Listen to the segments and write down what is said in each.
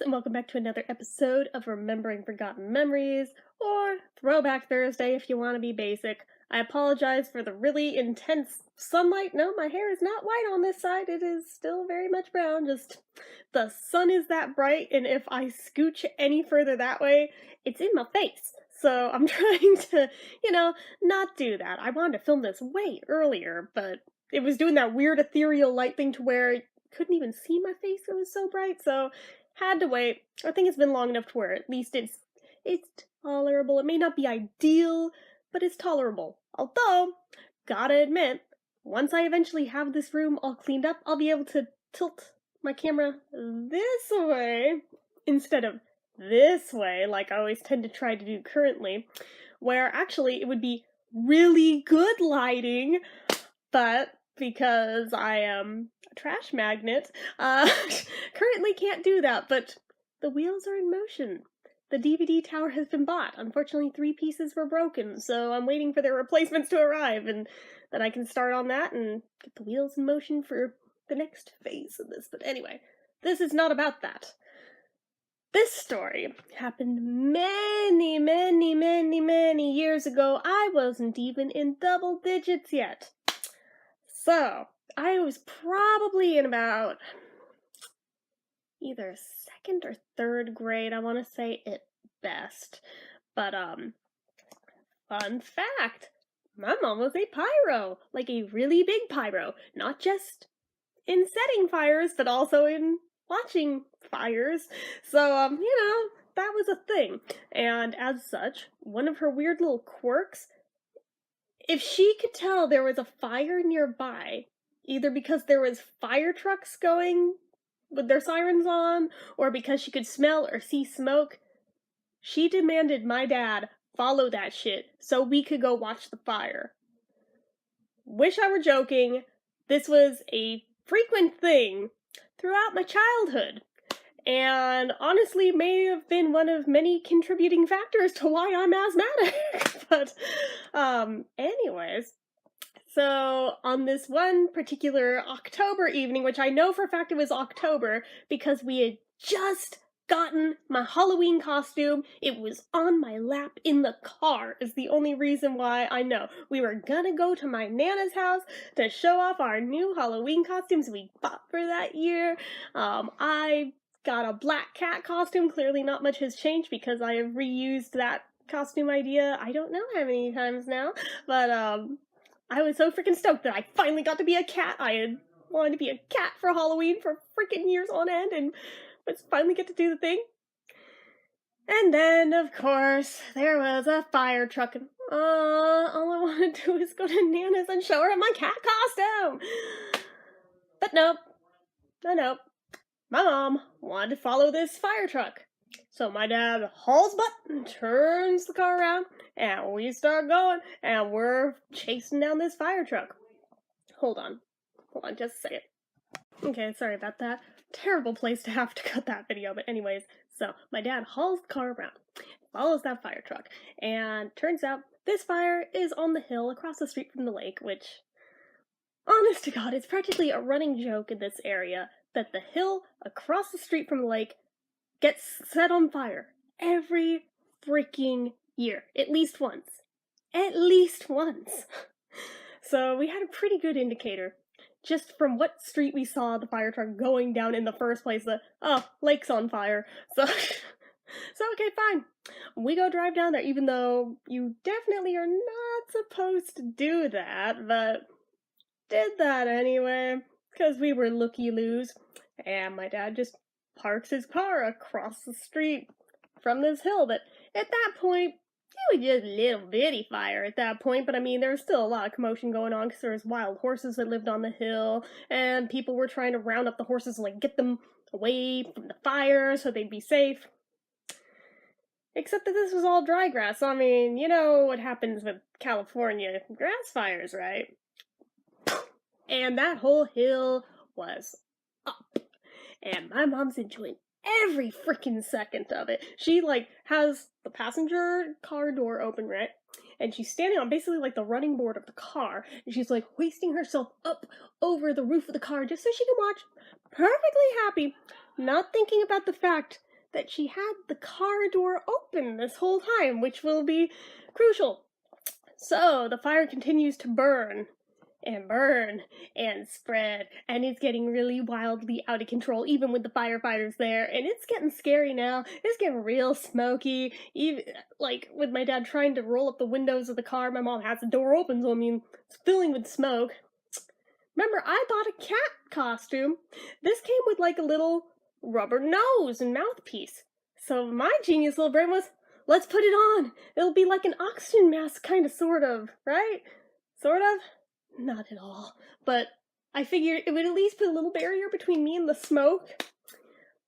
and welcome back to another episode of Remembering Forgotten Memories, or Throwback Thursday if you want to be basic. I apologize for the really intense sunlight. No, my hair is not white on this side. It is still very much brown. Just the sun is that bright, and if I scooch any further that way, it's in my face. So I'm trying to, not do that. I wanted to film this way earlier, but it was doing that weird ethereal light thing to where couldn't even see my face, it was so bright, so had to wait. I think it's been long enough to where at least it's tolerable. It may not be ideal, but it's tolerable. Although, gotta admit, once I eventually have this room all cleaned up, I'll be able to tilt my camera this way instead of this way, like I always tend to try to do currently, where actually it would be really good lighting, but because I am a trash magnet, currently can't do that, but the wheels are in motion. The DVD tower has been bought. Unfortunately, 3 pieces were broken, so I'm waiting for their replacements to arrive, and then I can start on that and get the wheels in motion for the next phase of this. But anyway, this is not about that. This story happened many, many, many, many years ago. I wasn't even in double digits yet. So, I was probably in about either 2nd or 3rd grade, I want to say at best. But, fun fact, my mom was a pyro, like a really big pyro, not just in setting fires, but also in watching fires. So, that was a thing. And as such, one of her weird little quirks, if she could tell there was a fire nearby, either because there was fire trucks going with their sirens on, or because she could smell or see smoke, she demanded my dad follow that shit so we could go watch the fire. Wish I were joking. This was a frequent thing throughout my childhood, and honestly may have been one of many contributing factors to why I'm asthmatic. But, anyways, so on this one particular October evening, which I know for a fact it was October because we had just gotten my Halloween costume. It was on my lap in the car is the only reason why I know. We were gonna go to my Nana's house to show off our new Halloween costumes we bought for that year. I got a black cat costume. Clearly not much has changed because I have reused that costume idea I don't know how many times now, but I was so freaking stoked that I finally got to be a cat. I had wanted to be a cat for Halloween for freaking years on end, and let's finally get to do the thing. And then, of course, there was a fire truck, and all I want to do is go to Nana's and show her my cat costume. But nope. My mom wanted to follow this fire truck. So my dad hauls butt and turns the car around, and we start going, and we're chasing down this fire truck. Hold on just a second. Okay, sorry about that. Terrible place to have to cut that video, but anyways, so my dad hauls the car around, follows that fire truck, and turns out this fire is on the hill across the street from the lake, which, honest to God, it's practically a running joke in this area that the hill across the street from the lake gets set on fire every freaking year. At least once. So we had a pretty good indicator just from what street we saw the fire truck going down in the first place. Lake's on fire. So okay, fine. We go drive down there, even though you definitely are not supposed to do that, but did that anyway, because we were looky-loos, and my dad just parks his car across the street from this hill that, at that point, it was just a little bitty fire at that point, but I mean, there was still a lot of commotion going on because there was wild horses that lived on the hill, and people were trying to round up the horses and, get them away from the fire so they'd be safe. Except that this was all dry grass. I mean, you know what happens with California grass fires, right? And that whole hill was up. And my mom's enjoying every freaking second of it. She, has the passenger car door open, right? And she's standing on basically, the running board of the car. And she's, hoisting herself up over the roof of the car just so she can watch, perfectly happy, not thinking about the fact that she had the car door open this whole time, which will be crucial. So the fire continues to burn and burn and spread, and it's getting really wildly out of control, even with the firefighters there, and it's getting scary now. It's getting real smoky, even, like, with my dad trying to roll up the windows of the car, my mom has the door open, so I mean, it's filling with smoke. Remember, I bought a cat costume. This came with, like, a little rubber nose and mouthpiece. So my genius little brain was, let's put it on. It'll be like an oxygen mask, kind of, sort of, right? Sort of? Not at all. But I figured it would at least put a little barrier between me and the smoke.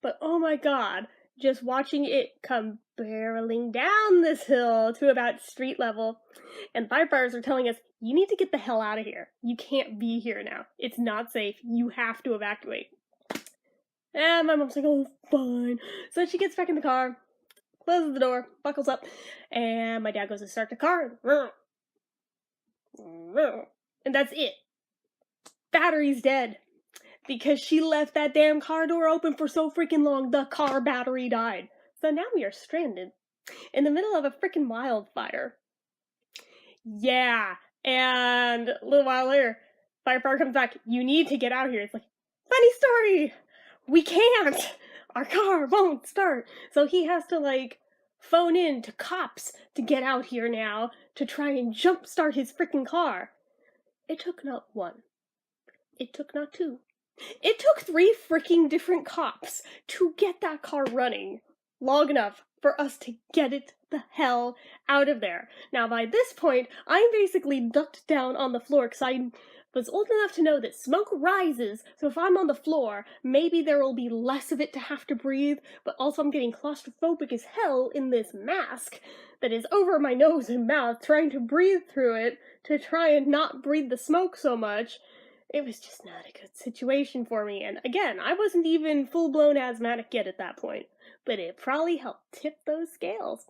But oh my god, just watching it come barreling down this hill to about street level, and firefighters are telling us, you need to get the hell out of here. You can't be here now. It's not safe. You have to evacuate. And my mom's like, oh, fine. So she gets back in the car, closes the door, buckles up, and my dad goes to start the car. And that's it. Battery's dead. Because she left that damn car door open for so freaking long, the car battery died. So now we are stranded in the middle of a freaking wildfire. Yeah, and a little while later, firefighter comes back, you need to get out of here. It's like, funny story! We can't! Our car won't start! So he has to, like, phone in to cops to get out here now to try and jumpstart his freaking car. It took not one. It took not two. It took 3 freaking different cops to get that car running long enough for us to get it the hell out of there. Now, by this point, I'm basically ducked down on the floor because I was old enough to know that smoke rises, so if I'm on the floor, maybe there will be less of it to have to breathe, but also I'm getting claustrophobic as hell in this mask that is over my nose and mouth, trying to breathe through it to try and not breathe the smoke so much. It was just not a good situation for me, and again, I wasn't even full-blown asthmatic yet at that point, but it probably helped tip those scales.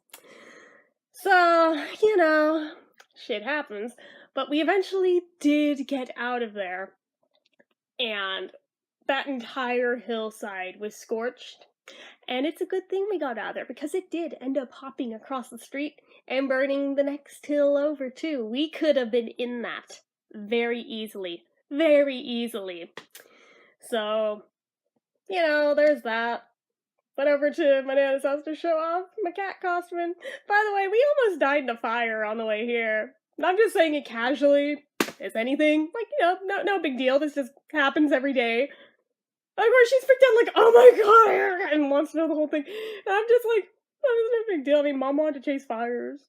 So, you know, shit happens, but we eventually did get out of there, and that entire hillside was scorched, and it's a good thing we got out of there, because it did end up hopping across the street and burning the next hill over, too. We could have been in that very easily. Very easily. So, you know, there's that. Went over to my nana's house to show off my cat costume. By the way, we almost died in a fire on the way here. And I'm just saying it casually. As anything. Like, you know, no big deal. This just happens every day. Of course, she's freaked out like, oh my god, and wants to know the whole thing. And I'm just like, oh, it's no big deal. I mean, Mom wanted to chase fires.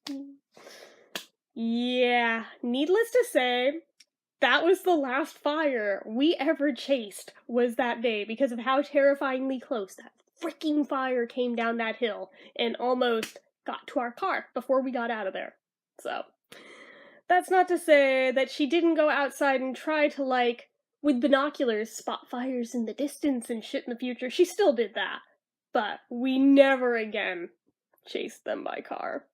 Yeah, needless to say, that was the last fire we ever chased, was that day, because of how terrifyingly close that freaking fire came down that hill and almost got to our car before we got out of there. So, that's not to say that she didn't go outside and try to, like, with binoculars, spot fires in the distance and shit in the future. She still did that. But we never again chased them by car.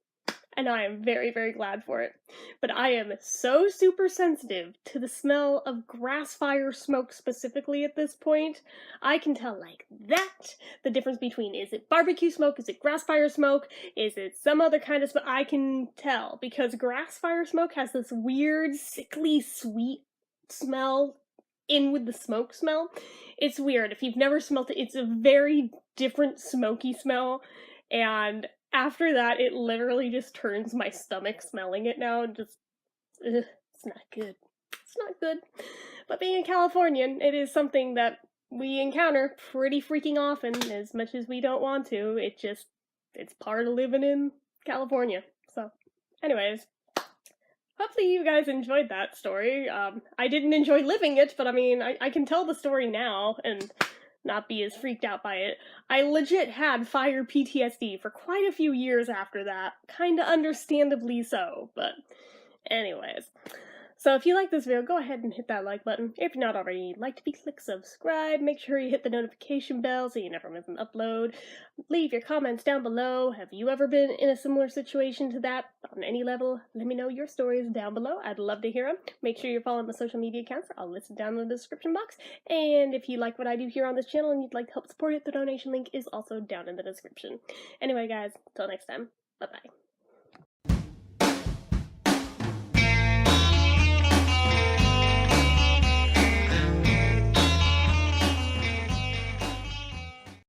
And I am very, very glad for it. But I am so super sensitive to the smell of grass fire smoke specifically at this point. I can tell like that the difference between, is it barbecue smoke, is it grass fire smoke, is it some other kind of smoke? I can tell, because grass fire smoke has this weird, sickly, sweet smell in with the smoke smell. It's weird. If you've never smelled it, it's a very different smoky smell, and after that, it literally just turns my stomach smelling it now, and just, it's not good. It's not good. But being a Californian, it is something that we encounter pretty freaking often, as much as we don't want to. It's part of living in California. So, anyways, hopefully you guys enjoyed that story. I didn't enjoy living it, but I mean, I can tell the story now, and not be as freaked out by it. I legit had fire PTSD for quite a few years after that. Kinda understandably so, but anyways. So if you like this video, go ahead and hit that like button. If you're not already, click subscribe. Make sure you hit the notification bell so you never miss an upload. Leave your comments down below. Have you ever been in a similar situation to that on any level? Let me know your stories down below. I'd love to hear them. Make sure you're following my social media accounts. I'll list it down in the description box. And if you like what I do here on this channel and you'd like to help support it, the donation link is also down in the description. Anyway, guys, until next time, bye-bye.